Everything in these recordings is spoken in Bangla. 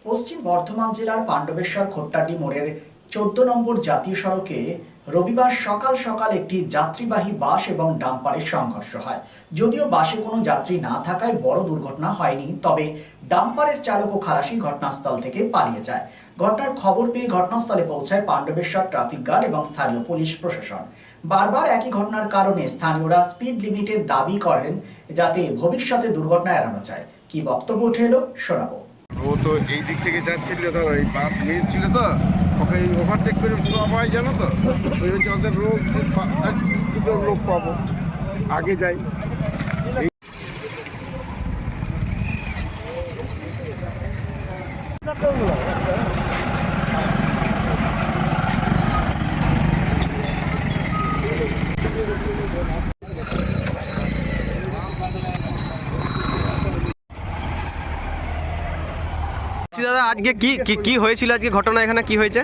পশ্চিম বর্ধমান জেলার পাণ্ডবেশ্বর খোট্টাডি মোড়ের ১৪ নম্বর জাতীয় সড়কে রবিবার সকাল সকাল একটি যাত্রীবাহী বাস এবং ডাম্পারের সংঘর্ষ হয়। যদিও বাসে কোনো যাত্রী না থাকায় বড় দুর্ঘটনা হয়নি, তবে ডাম্পারের চালক ও খালাসি ঘটনাস্থল থেকে পালিয়ে যায়। ঘটনার খবর পেয়ে ঘটনাস্থলে পৌঁছায় পাণ্ডবেশ্বর ট্রাফিক গার্ড এবং স্থানীয় পুলিশ প্রশাসন। বারবার একই ঘটনার কারণে স্থানীয়রা স্পিড লিমিটের দাবি করেন, যাতে ভবিষ্যতে দুর্ঘটনা এড়ানো যায়। কি বক্তব্য উঠে এলো শোনাবো। ও তো এই দিক থেকে যাচ্ছিল, তো এই বাস মিলছিল, তো ওকে ওভারটেক করে সবাই জানো তো ওই হচ্ছে ওদের লোক, দুটো লোক পাবো আগে যাই। দাদা, আজকে কি হয়েছিল? আজকে ঘটনা এখানে কি হয়েছে?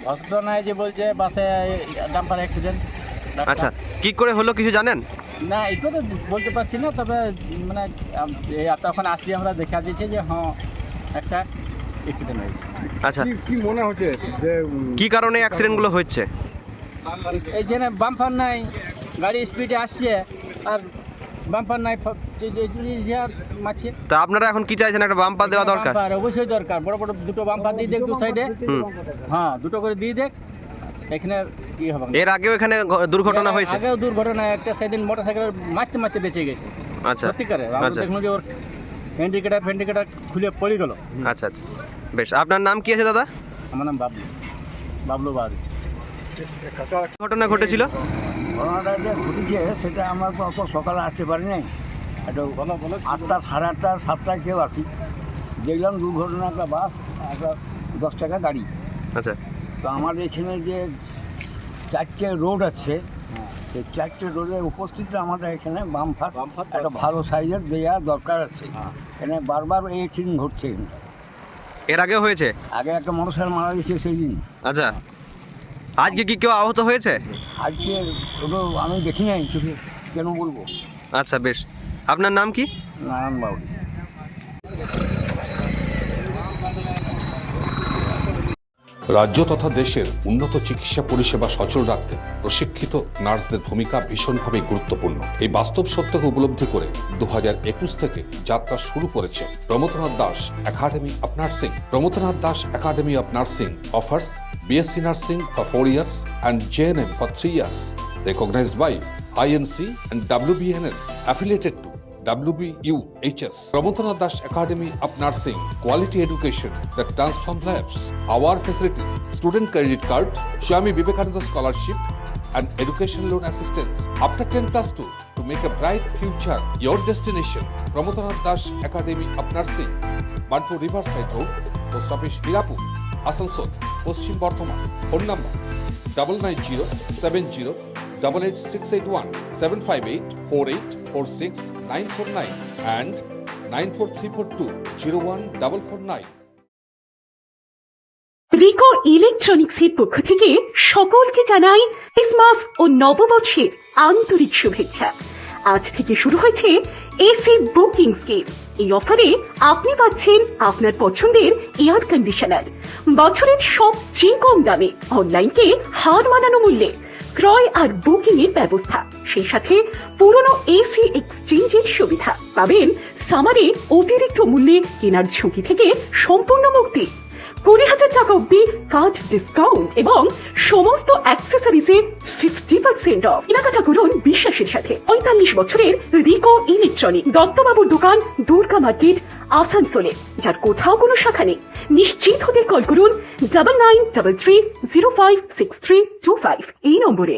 ঘটনায় যে বলছে বাসে ডাম্পার অ্যাক্সিডেন্ট। আচ্ছা, কি করে হলো কিছু জানেন? না, এটা তো বলতে পারছি না, তবে মানে তখন আসি আমরা দেখা দিয়েছি যে হ্যাঁ একটা অ্যাক্সিডেন্ট হয়েছে। আচ্ছা, কি মনে হচ্ছে যে কি কারণে অ্যাক্সিডেন্টগুলো হচ্ছে? এই যে বাম্পার নাই, গাড়ি স্পিডে আসছে আর বাম্পার নাই মারছে। তা আপনারা এখন কি চাইছেন? একটা বাম্পার দেওয়া দরকার? অবশ্যই দরকার, বড় বড় দুটো বাম্পার দিয়ে দেখ দু সাইডে। হ্যাঁ, দুটো করে দিয়ে দেখ, এখানে কি হবে। এর আগেও এখানে দুর্ঘটনা হয়েছে? আগেও দুর্ঘটনা, একটা সেদিন মোটরসাইকেলের মারতে মারতে বেঁচে গেছে। আচ্ছা, সত্যিকারে আমরা দেখলাম যে ওর ফেন্ডিকেটার খুলে পড়ে গেল। আচ্ছা আচ্ছা, বেশ। আপনার নাম কি আছে দাদা? আমার নাম বাবলু বাড়ি। ঘটনা ঘটেছিল? ঘটনাটা যে ঘটেছে সেটা আমরা তো অত সকালে আসতে পারি নাই, একটু 8টা, সাড়ে 8টা, 7টায় কেউ আসি, দেখলাম দুর্ঘটনা, একটা বাস, একটা 10 টাকা গাড়ি। আচ্ছা, তো আমাদের এখানে যে 4টে রোড আছে, সেই 4টে রোডে উপস্থিত আমাদের এখানে বাম্পার একটা ভালো সাইজের দেওয়া দরকার আছে। এখানে বারবার এই অ্যাক্সিডেন্ট ঘটছে। এর আগেও হয়েছে? আগে একটা মোটরসাইকেল মারা গেছে সেই দিন। আচ্ছা, আজকে কি কেউ আহত হয়েছে? আজকে ওগুলো আমি দেখি নাই চোখে, কেন বলবো। আচ্ছা, বেশ। আপনার নাম কি? নারায়ণ বাবু। রাজ্য তথা দেশের উন্নত চিকিৎসা পরিষেবা সচল রাখতে প্রশিক্ষিত নার্সদের ভূমিকা ভীষণভাবে গুরুত্বপূর্ণ। এই বাস্তব সত্যকে উপলব্ধি করে 2021 থেকে যাত্রা শুরু করেছে Pramathanath Das academy of nursing. Pramathanath Das academy of nursing offers BSc Nursing for 4 years and JNM for 3 years, recognized by INC and WBNS, affiliated to WBUHS. Pramodanath Das Academy of Nursing, quality education that transforms lives. Our facilities: student credit card, Swami Vivekananda scholarship, and education loan assistance. After 10+2, to make a bright future your destination. Pramodanath Das Academy of Nursing, Banpur Riverside Road, Post Office Hirapur, Asansol, Paschim Bardhaman. Phone number 9907088681, 7584846949 and 9434201449. Rico ইলেকট্রনিক্সের পক্ষ থেকে সকলকে জানাই ক্রিসমাস ও নববর্ষের আন্তরিক শুভেচ্ছা। আজ থেকে শুরু হয়েছে এসি বুকিং স্কিম। এই অফারে আপনি পাচ্ছেন আপনার পছন্দের এয়ার কন্ডিশনার বছরের সবচেয়ে কম দামে, অনলাইনকে হার মানানো মূল্যে ক্রয় আর বুকিং এর ব্যবস্থা, সেই সাথে পুরনো এসি এক্সচেঞ্জের সুবিধা পাবেন। সামারে অতিরিক্ত মূল্যে কেনার ঝুঁকি থেকে সম্পূর্ণ মুক্তি, 20,000 টাকা অব্দি কার্ড ডিসকাউন্ট এবং সমস্ত অ্যাক্সেসরিজে 50% অফ। কেনাকাটা করুন বিশ্বাসের সাথে। 45 বছরের রিকো ইলেকট্রনিক, দত্তবাবুর দোকান, দুর্গা মার্কেট, আসানসোলে, যার কোথাও কোনো শাখা নেই। নিশ্চিত হতে কল করুন 9933056325 এই নম্বরে।